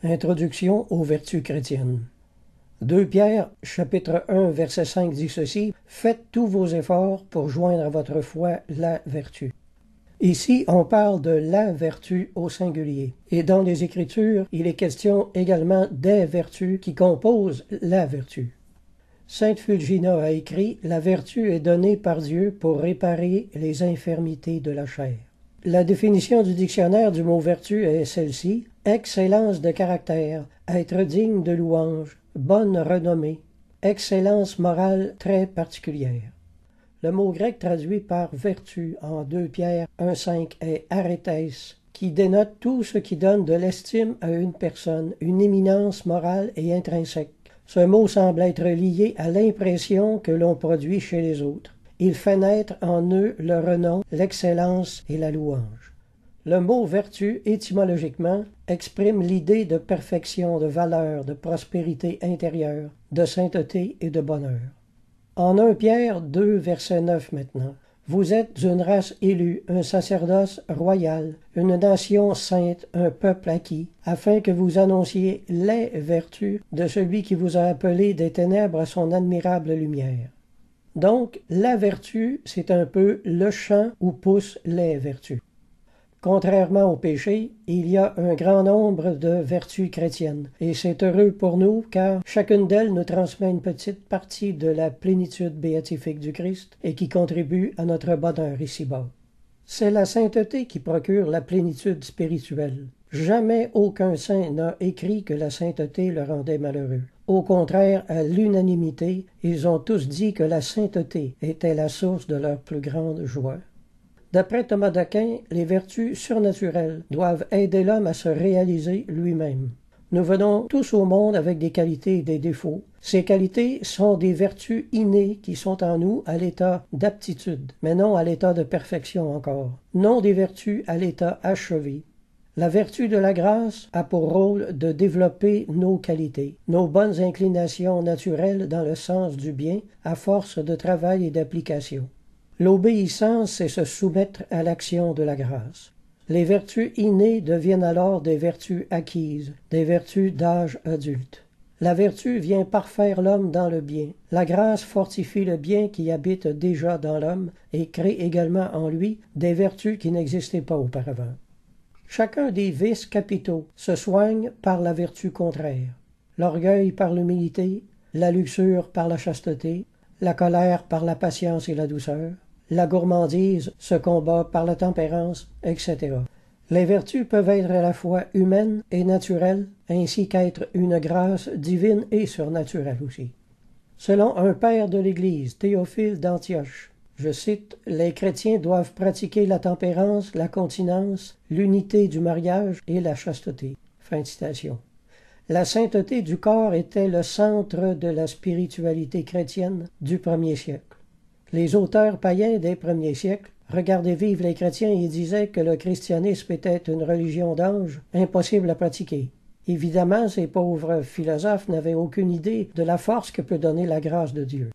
Introduction aux vertus chrétiennes. 2 Pierre, chapitre 1, verset 5 dit ceci: « Faites tous vos efforts pour joindre à votre foi la vertu. » Ici, on parle de la vertu au singulier. Et dans les Écritures, il est question également des vertus qui composent la vertu. Sainte Fulgina a écrit « La vertu est donnée par Dieu pour réparer les infirmités de la chair. » La définition du dictionnaire du mot vertu est celle-ci: excellence de caractère, être digne de louange, bonne renommée, excellence morale très particulière. Le mot grec traduit par vertu en 2 Pierre 1,5 est arêthès, qui dénote tout ce qui donne de l'estime à une personne, une éminence morale et intrinsèque. Ce mot semble être lié à l'impression que l'on produit chez les autres. Il fait naître en eux le renom, l'excellence et la louange. Le mot vertu, étymologiquement, exprime l'idée de perfection, de valeur, de prospérité intérieure, de sainteté et de bonheur. En 1 Pierre 2, verset 9 maintenant. « Vous êtes une race élue, un sacerdoce royal, une nation sainte, un peuple acquis, afin que vous annonciez les vertus de celui qui vous a appelé des ténèbres à son admirable lumière. » Donc, la vertu, c'est un peu le champ où poussent les vertus. Contrairement au péché, il y a un grand nombre de vertus chrétiennes, et c'est heureux pour nous car chacune d'elles nous transmet une petite partie de la plénitude béatifique du Christ et qui contribue à notre bonheur ici-bas. C'est la sainteté qui procure la plénitude spirituelle. Jamais aucun saint n'a écrit que la sainteté le rendait malheureux. Au contraire, à l'unanimité, ils ont tous dit que la sainteté était la source de leur plus grande joie. D'après Thomas d'Aquin, les vertus surnaturelles doivent aider l'homme à se réaliser lui-même. Nous venons tous au monde avec des qualités et des défauts. Ces qualités sont des vertus innées qui sont en nous à l'état d'aptitude, mais non à l'état de perfection encore. Non des vertus à l'état achevé. La vertu de la grâce a pour rôle de développer nos qualités, nos bonnes inclinations naturelles dans le sens du bien, à force de travail et d'application. L'obéissance, c'est se soumettre à l'action de la grâce. Les vertus innées deviennent alors des vertus acquises, des vertus d'âge adulte. La vertu vient parfaire l'homme dans le bien. La grâce fortifie le bien qui habite déjà dans l'homme et crée également en lui des vertus qui n'existaient pas auparavant. Chacun des vices capitaux se soigne par la vertu contraire. L'orgueil par l'humilité, la luxure par la chasteté, la colère par la patience et la douceur, la gourmandise se combat par la tempérance, etc. Les vertus peuvent être à la fois humaines et naturelles, ainsi qu'être une grâce divine et surnaturelle aussi. Selon un père de l'Église, Théophile d'Antioche, je cite, « Les chrétiens doivent pratiquer la tempérance, la continence, l'unité du mariage et la chasteté. » Fin de citation. La sainteté du corps était le centre de la spiritualité chrétienne du 1er siècle. Les auteurs païens des premiers siècles regardaient vivre les chrétiens et disaient que le christianisme était une religion d'anges, impossible à pratiquer. Évidemment, ces pauvres philosophes n'avaient aucune idée de la force que peut donner la grâce de Dieu.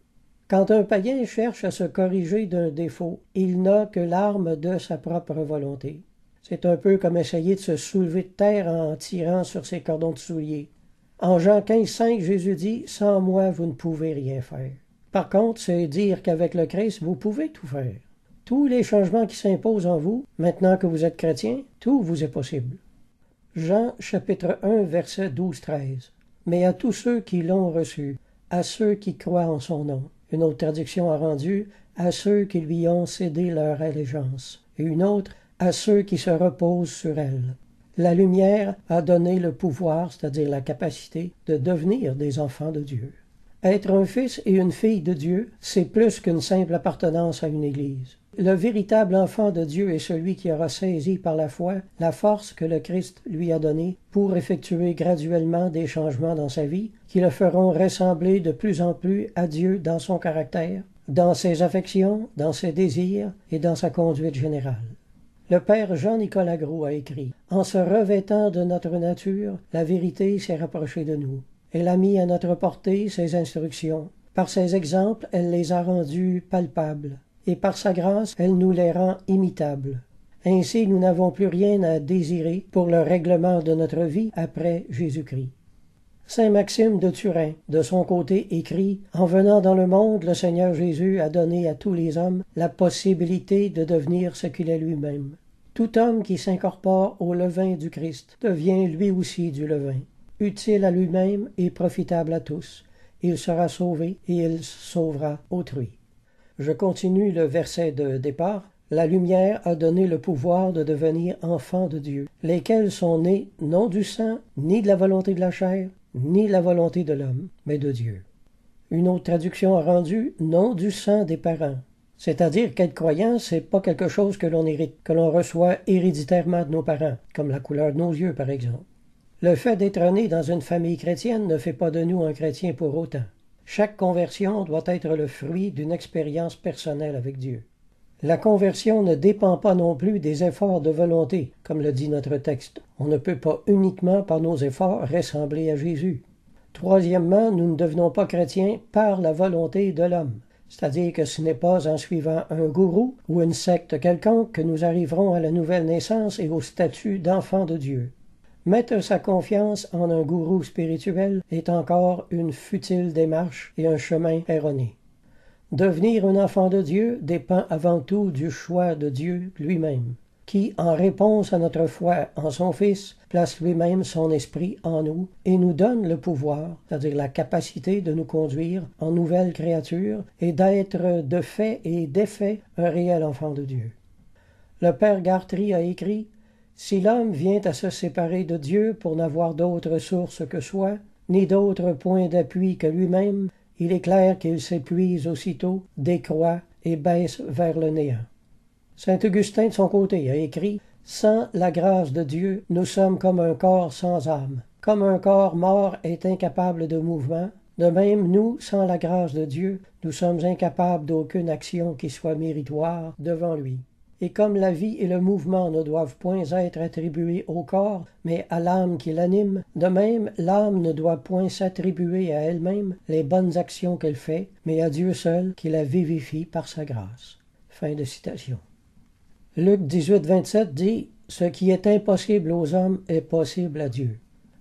Quand un païen cherche à se corriger d'un défaut, il n'a que l'arme de sa propre volonté. C'est un peu comme essayer de se soulever de terre en tirant sur ses cordons de souliers. En Jean 15,5, Jésus dit « Sans moi, vous ne pouvez rien faire ». Par contre, c'est dire qu'avec le Christ, vous pouvez tout faire. Tous les changements qui s'imposent en vous, maintenant que vous êtes chrétien, tout vous est possible. Jean chapitre 1, verset 12-13. « Mais à tous ceux qui l'ont reçu, à ceux qui croient en son nom. » Une autre traduction a rendu « à ceux qui lui ont cédé leur allégeance » et une autre « à ceux qui se reposent sur elle. » La lumière a donné le pouvoir, c'est-à-dire la capacité, de devenir des enfants de Dieu. Être un fils et une fille de Dieu, c'est plus qu'une simple appartenance à une église. Le véritable enfant de Dieu est celui qui aura saisi par la foi la force que le Christ lui a donnée pour effectuer graduellement des changements dans sa vie qui le feront ressembler de plus en plus à Dieu dans son caractère, dans ses affections, dans ses désirs et dans sa conduite générale. Le père Jean-Nicolas Gros a écrit « En se revêtant de notre nature, la vérité s'est rapprochée de nous. Elle a mis à notre portée ses instructions. Par ses exemples, elle les a rendues palpables. Et par sa grâce, elle nous les rend imitables. Ainsi, nous n'avons plus rien à désirer pour le règlement de notre vie après Jésus-Christ. Saint Maxime de Turin, de son côté, écrit « En venant dans le monde, le Seigneur Jésus a donné à tous les hommes la possibilité de devenir ce qu'il est lui-même. Tout homme qui s'incorpore au levain du Christ devient lui aussi du levain, utile à lui-même et profitable à tous. Il sera sauvé et il sauvera autrui. » Je continue le verset de départ. La lumière a donné le pouvoir de devenir enfants de Dieu, lesquels sont nés non du sang, ni de la volonté de la chair, ni de la volonté de l'homme, mais de Dieu. Une autre traduction a rendu « non du sang des parents ». C'est-à-dire qu'être croyant, c'est pas quelque chose que l'on hérite, que l'on reçoit héréditairement de nos parents, comme la couleur de nos yeux, par exemple. Le fait d'être né dans une famille chrétienne ne fait pas de nous un chrétien pour autant. Chaque conversion doit être le fruit d'une expérience personnelle avec Dieu. La conversion ne dépend pas non plus des efforts de volonté, comme le dit notre texte. On ne peut pas uniquement par nos efforts ressembler à Jésus. Troisièmement, nous ne devenons pas chrétiens par la volonté de l'homme. C'est-à-dire que ce n'est pas en suivant un gourou ou une secte quelconque que nous arriverons à la nouvelle naissance et au statut d'enfant de Dieu. Mettre sa confiance en un gourou spirituel est encore une futile démarche et un chemin erroné. Devenir un enfant de Dieu dépend avant tout du choix de Dieu lui-même, qui, en réponse à notre foi en son Fils, place lui-même son esprit en nous et nous donne le pouvoir, c'est-à-dire la capacité de nous conduire en nouvelle créature et d'être de fait et d'effet un réel enfant de Dieu. Le Père Guthrie a écrit « Si l'homme vient à se séparer de Dieu pour n'avoir d'autre source que soi, ni d'autre point d'appui que lui-même, il est clair qu'il s'épuise aussitôt, décroît et baisse vers le néant. » Saint Augustin, de son côté, a écrit « Sans la grâce de Dieu, nous sommes comme un corps sans âme. Comme un corps mort est incapable de mouvement, de même, nous, sans la grâce de Dieu, nous sommes incapables d'aucune action qui soit méritoire devant lui. Et comme la vie et le mouvement ne doivent point être attribués au corps, mais à l'âme qui l'anime, de même, l'âme ne doit point s'attribuer à elle-même les bonnes actions qu'elle fait, mais à Dieu seul qui la vivifie par sa grâce. » Fin de citation. Luc 18, 27 dit « Ce qui est impossible aux hommes est possible à Dieu. »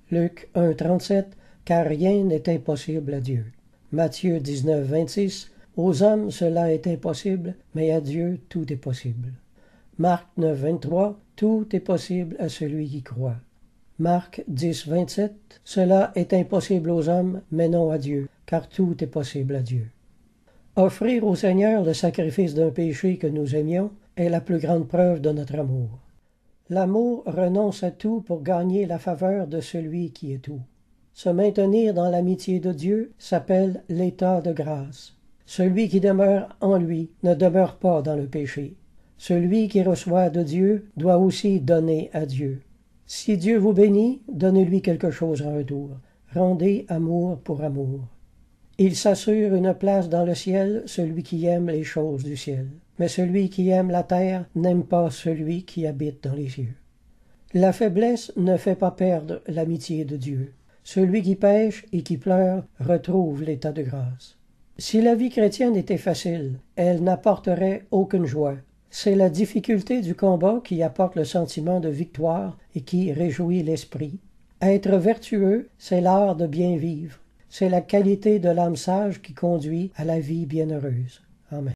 Luc 1, 37 « Car rien n'est impossible à Dieu. » Matthieu 19, 26 « Aux hommes cela est impossible, mais à Dieu tout est possible. » Marc 9, 23 « Tout est possible à celui qui croit. » Marc 10, 27 « Cela est impossible aux hommes, mais non à Dieu, car tout est possible à Dieu. » Offrir au Seigneur le sacrifice d'un péché que nous aimions est la plus grande preuve de notre amour. L'amour renonce à tout pour gagner la faveur de celui qui est tout. Se maintenir dans l'amitié de Dieu s'appelle l'état de grâce. Celui qui demeure en lui ne demeure pas dans le péché. Celui qui reçoit de Dieu doit aussi donner à Dieu. Si Dieu vous bénit, donnez-lui quelque chose en retour. Rendez amour pour amour. Il s'assure une place dans le ciel, celui qui aime les choses du ciel. Mais celui qui aime la terre n'aime pas celui qui habite dans les cieux. La faiblesse ne fait pas perdre l'amitié de Dieu. Celui qui pêche et qui pleure retrouve l'état de grâce. Si la vie chrétienne était facile, elle n'apporterait aucune joie. C'est la difficulté du combat qui apporte le sentiment de victoire et qui réjouit l'esprit. Être vertueux, c'est l'art de bien vivre. C'est la qualité de l'âme sage qui conduit à la vie bienheureuse.